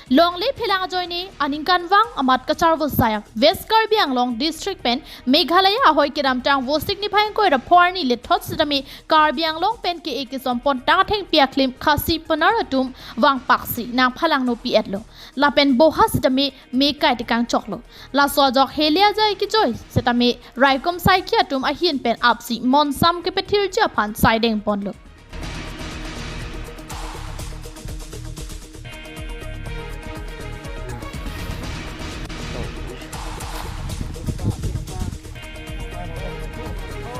Longley Pilang joini Aninkan Wang Amat Kacharvo Sayak West Karbi Anglong District Pen Meghalaya Ahoy Kiram Tang wo signifying ko ra porni le thot sidami Karbi Anglong Pen ke ekisom pon tatheng piaklim khasi panaratum wang paksi nang phalang no pi etlo la pen boha sidami me kai tikang choklo la so jok helia jai ki joy setami raikom sai khiatum a hin pen apsi monsam ke pethir cha phan sideng ponlo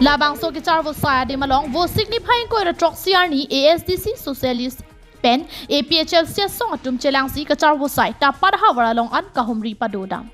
Labang so kacharvo saya de malong wo signifying ko ra troxiar ni ASDC socialist pen APHLC asong atum chelangsi kacharvo sai Tahpat hawara long an kahumri padodam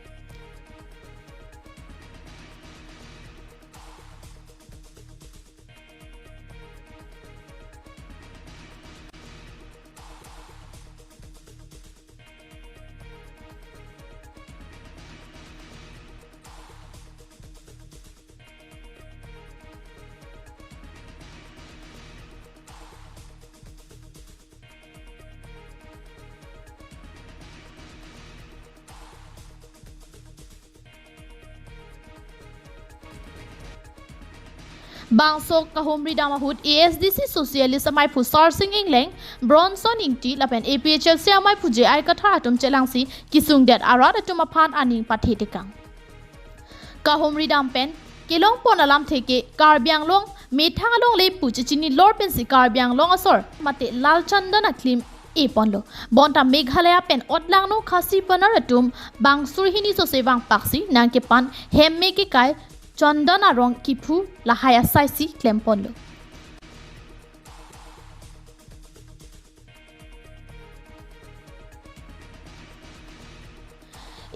Bangsok kahumri damahut ASDC socialist amai pusar sing ingleng Bronson ingti lapen APHLC amai puje ai kathar atum chelangsi kisung det arad atum aphan aning pathetikang kahumri dam pen kilong ponalam theke karbianglong methangalong le puchichini lor pen si karbianglong asor mate lal chandana klim e ponlo bonta meghalaya pen otlang no khasi panaratum bangsur hini so sewang paksi nangke pan hemme ke kai Chandana rong kipu lahaya saisi klemponlo.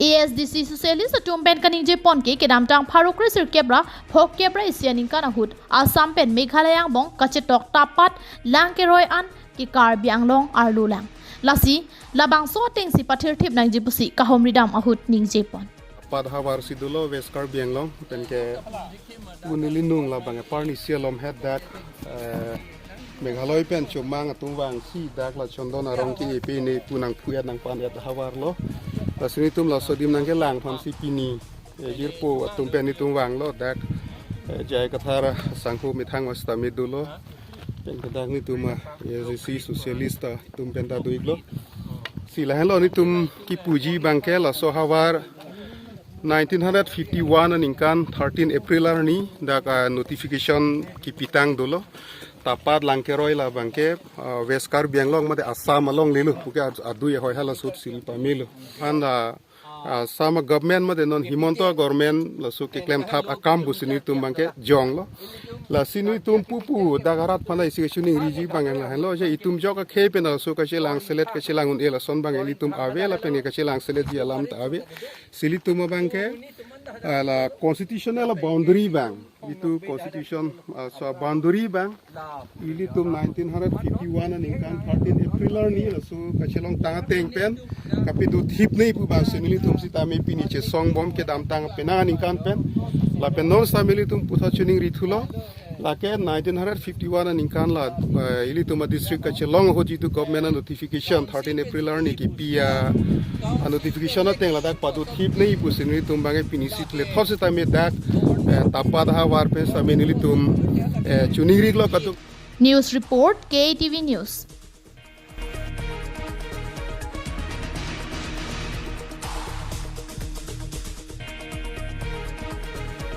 ASDC socialist atum pen kaning je pon ke kedam tang pharokre sir kebra phok kebra isianing kana hut Assam pen Meghalaya bong kachetok Tahpat lang ke roi an ki Karbi Anglong arlu lang. Lasi labang so teng si pathir thip nang jipusi kahomri dam ahut ning je pon. Padhawar sidulo West Karbi Anglong penke bunilindung la bange parni sialom head that Meghalaya pen chumang atungwang si dak la chondona rongki pe ni punang puya nang pan et hawar lo lasini tum la sodim nang ke lang pham si pini yirpo atum pen ni tungwang lo dak jai kathara sanghu mithang wasta midulo pen kadak ni tuma ASDC socialist tum pen ta duiglo sila hello ni tum ki puji bangke la so hawar 1951 aninkan 13 April arni daka notification ki pitang dolo Tahpat langkeroi la bangke West Karbi Anglong made Assam along lelu puke adu ye hoy hala sut sil pamilo anda sama government made non himonto government la su ke claim thap akam busini tum bangke jong lo la sinu tum pupu dagarat pana isi shuning riji bangang la hello je itum joka khepe na su ka chelang selet ka chelang un ela son bangai litum ave la peni ka chelang selet ji alam ta ave silitum bangke la constitutional boundary bang itu constitution so boundary bang ilitum 1951 aninkan 13 April ni la su ka chelong tang teng pen kapidu thip nei pu bang senilitum sitame pini che song bom ke dam tang penang aninkan pen la penon samilitum putha chuning rithulo la ke 1951 aninkan la ilitum district ka chelong hoji tu government notification 13 April ni ki pia notification ateng la dak padu thip nei pu senilitum bange pini sit le those tame dak Tahpat hawar pe samenilitum chuning ritlo katu News report KTV News